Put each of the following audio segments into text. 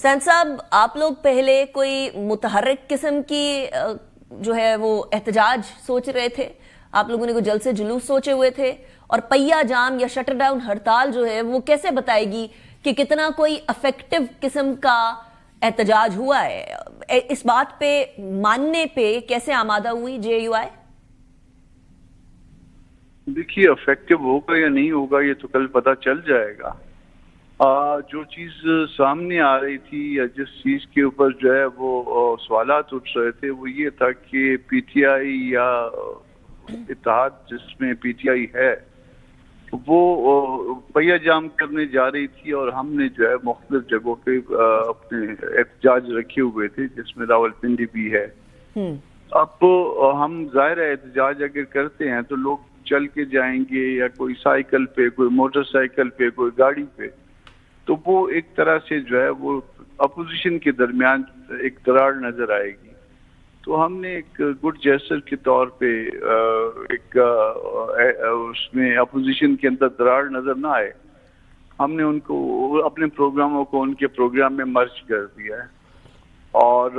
سین صاحب آپ لوگ پہلے کوئی متحرک قسم کی جو ہے وہ احتجاج سوچ رہے تھے؟ آپ لوگوں نے کوئی جلسے جلوس سوچے ہوئے تھے؟ اور پہیا جام یا شٹر ڈاؤن ہڑتال جو ہے وہ کیسے بتائے گی کہ کتنا کوئی افیکٹو قسم کا احتجاج ہوا ہے؟ اس بات پہ ماننے پہ کیسے آمادہ ہوئی جے یو آئی؟ دیکھیے افیکٹو ہوگا یا نہیں ہوگا یہ تو کل پتہ چل جائے گا. جو چیز سامنے آ رہی تھی یا جس چیز کے اوپر جو ہے وہ سوالات اٹھ رہے تھے وہ یہ تھا کہ پی ٹی آئی یا اتحاد جس میں پی ٹی آئی ہے وہ پہیا جام کرنے جا رہی تھی اور ہم نے جو ہے مختلف جگہوں پہ اپنے احتجاج رکھے ہوئے تھے جس میں راولپنڈی بھی ہے. اب ہم ظاہر ہے احتجاج اگر کرتے ہیں تو لوگ چل کے جائیں گے یا کوئی سائیکل پہ، کوئی موٹر سائیکل پہ، کوئی گاڑی پہ، تو وہ ایک طرح سے جو ہے وہ اپوزیشن کے درمیان ایک دراڑ نظر آئے گی. تو ہم نے ایک گڈ جیسر کے طور پہ ایک اس میں اپوزیشن کے اندر دراڑ نظر نہ آئے، ہم نے ان کو اپنے پروگراموں کو ان کے پروگرام میں مرج کر دیا ہے. اور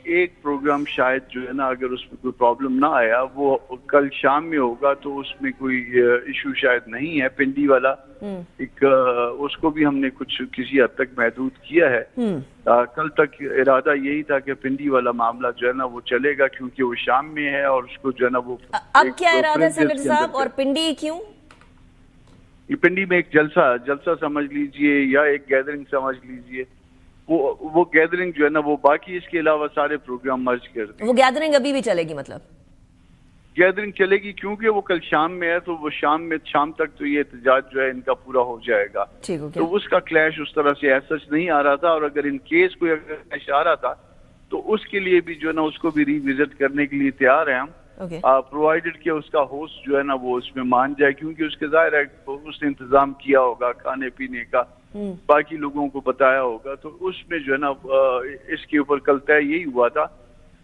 ایک پروگرام شاید جو ہے نا اگر اس میں کوئی پرابلم نہ آیا وہ کل شام میں ہوگا تو اس میں کوئی ایشو شاید نہیں ہے. پنڈی والا ایک اس کو بھی ہم نے کچھ کسی حد تک محدود کیا ہے. کل تک ارادہ یہی تھا کہ پنڈی والا معاملہ جو ہے نا وہ چلے گا کیونکہ وہ شام میں ہے اور اس کو جو ہے نا وہ اب کیا ارادہ ہے سینیٹر صاحب؟ اور پنڈی کیوں؟ پنڈی میں ایک جلسہ سمجھ لیجئے یا ایک گیدرنگ سمجھ لیجئے. وہ گیدرنگ جو ہے نا وہ باقی اس کے علاوہ سارے پروگرام مرج کر دیں. وہ گیدرنگ ابھی بھی چلے گی؟ مطلب گیدرنگ چلے گی کیونکہ وہ کل شام میں ہے تو وہ شام تک تو یہ احتجاج جو ہے ان کا پورا ہو جائے گا. تو اس کا کلیش اس طرح سے ایسا نہیں آ رہا تھا. اور اگر ان کیس کوئی اگر کلیش آ رہا تھا تو اس کے لیے بھی جو ہے نا اس کو بھی ری وزٹ کرنے کے لیے تیار ہیں ہم، پرووائڈڈ کہ اس کا ہوسٹ جو ہے نا وہ اس میں مان جائے کیونکہ اس کے ظاہر ہے اس نے انتظام کیا ہوگا کھانے پینے کا، باقی لوگوں کو بتایا ہوگا. تو اس میں جو ہے نا اس کے اوپر کل طے یہی ہوا تھا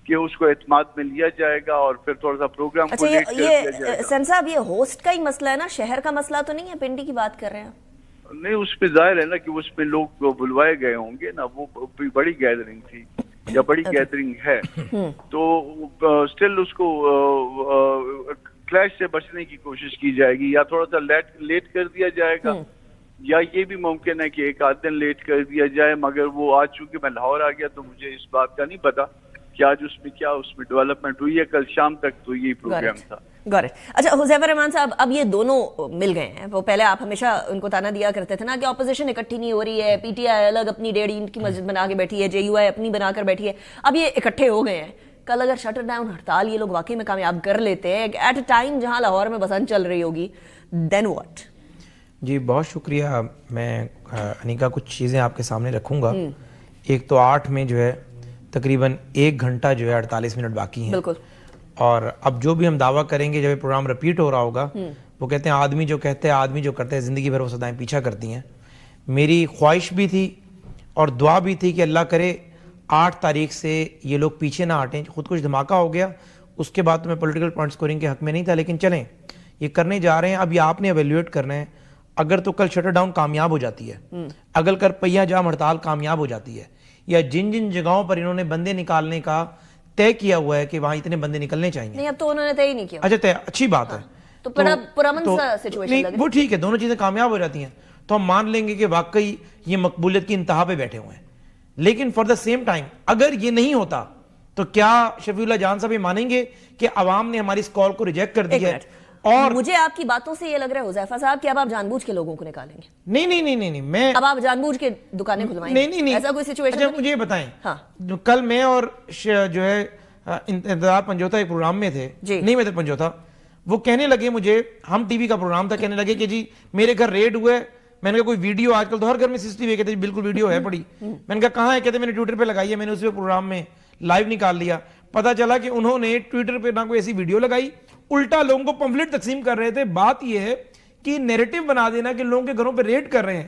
کہ اس کو اعتماد میں لیا جائے گا اور پھر تھوڑا سا پروگرام کو لیٹ کر دیا جائے گا. سن صاحب یہ ہوسٹ کا ہی مسئلہ ہے نا، شہر کا مسئلہ تو نہیں ہے؟ پنڈی کی بات کر رہے ہیں نہیں، اس پہ ظاہر ہے نا کہ اس میں لوگ بلوائے گئے ہوں گے نا. وہ بڑی گیدرنگ تھی یا بڑی گیدرنگ ہے تو سٹل اس کو کلیش سے بچنے کی کوشش کی جائے گی یا تھوڑا سا لیٹ کر دیا جائے گا یا یہ بھی ممکن ہے کہ ایک آدھ دن لیٹ کر دیا جائے. مگر وہ آج چونکہ میں لاہور آ گیا تو مجھے اس بات کا نہیں پتا کہ آج اس میں ڈیولپمنٹ ہوئی ہے. کل شام تک تو یہی پروگرام تھا. اچھا حذیفہ رحمان صاحب، اب یہ دونوں مل گئے ہیں. وہ پہلے آپ ہمیشہ ان کو تانا دیا کرتے تھے نا کہ اپوزیشن اکٹھی نہیں ہو رہی ہے، پی ٹی آئی الگ اپنی 1.5 اینٹ کی مسجد بنا کے بیٹھی ہے، جے یو آئی اپنی بنا کر بیٹھی ہے. اب یہ اکٹھے ہو گئے ہیں. کل اگر شٹر ڈاؤن ہڑتال یہ لوگ واقعی میں کامیاب کر لیتے ہیں ایٹ اے ٹائم جہاں لاہور میں بسنت چل رہی ہوگی، دین واٹ؟ جی بہت شکریہ. میں انیکا کچھ چیزیں آپ کے سامنے رکھوں گا. ایک تو 8 میں جو ہے تقریباً 1 گھنٹہ جو ہے 48 منٹ باقی ہیں. بالکل. اور اب جو بھی ہم دعویٰ کریں گے جب یہ پروگرام رپیٹ ہو رہا ہوگا، وہ کہتے ہیں آدمی جو کہتے ہیں آدمی جو کرتے ہیں زندگی بھر وہ سدائیں پیچھا کرتی ہیں. میری خواہش بھی تھی اور دعا بھی تھی کہ اللہ کرے 8 تاریخ سے یہ لوگ پیچھے نہ ہٹیں. خود کچھ دھماکہ ہو گیا اس کے بعد تو میں پولیٹیکل پوائنٹ سکورنگ کے حق میں نہیں تھا، لیکن چلیں یہ کرنے جا رہے ہیں. اب یہ آپ نے ایویلیویٹ کرنا ہے. اگر تو کل شٹر ڈاؤن کامیاب ہو جاتی ہے، اگر کل پہیا جام ہڑتال کامیاب ہو جاتی ہے، یا جن جگہوں پر انہوں نے بندے نکالنے کا طے کیا ہوا ہے کہ وہاں اتنے بندے نکلنے چاہیے، نہیں اب تو انہوں نے طے ہی نہیں کیا. اچھا طے، اچھی بات ہے. تو پرامن سا سچویشن لگ رہا ہے. وہ ٹھیک ہے، دونوں چیزیں کامیاب ہو جاتی ہیں تو ہم مان لیں گے کہ واقعی یہ مقبولیت کی انتہا پہ بیٹھے ہوئے ہیں. لیکن فار دا سیم ٹائم اگر یہ نہیں ہوتا تو کیا شفیع اللہ جان صاحب یہ مانیں گے کہ عوام نے ہماری اس کال کو ریجیکٹ کر دیا ہے؟ اور مجھے آپ کی باتوں سے یہ لگ رہا ہے حذیفہ صاحب کہ اب آپ جان بوجھ کے لوگوں کو نکالیں گے. نہیں میں اب آپ جان بوجھ کے دکانیں کھلوائیں گے؟ نہیں ایسا کوئی سچویشن؟ اچھا مجھے یہ بتائیں، کل میں اور جو ہے انتظار پنجوتا ایک پروگرام میں تھے، نہیں میں تھے پنجوتا، وہ کہنے لگے مجھے، ہم ٹی وی کا پروگرام تھا، کہنے لگے کہ جی میرے گھر ریڈ ہوئے. میں نے کہا کوئی ویڈیو؟ آج کل تو ہر گھر میں CCTV کہتے ہیں بالکل ویڈیو ہے پڑی. میں نے کہا کہاں ہے؟ کہتے میں نے ٹویٹر پہ لگائی ہے. میں نے اس پہ پروگرام میں لائیو نکال لیا. پتا چلا کہ انہوں نے ٹویٹر پہ نہ کوئی ایسی ویڈیو لگائی، الٹا لوگوں کو پمفلٹ تقسیم کر رہے تھے. بات یہ ہے کہ نیریٹو بنا دینا کہ لوگوں کے گھروں پہ ریڈ کر رہے ہیں.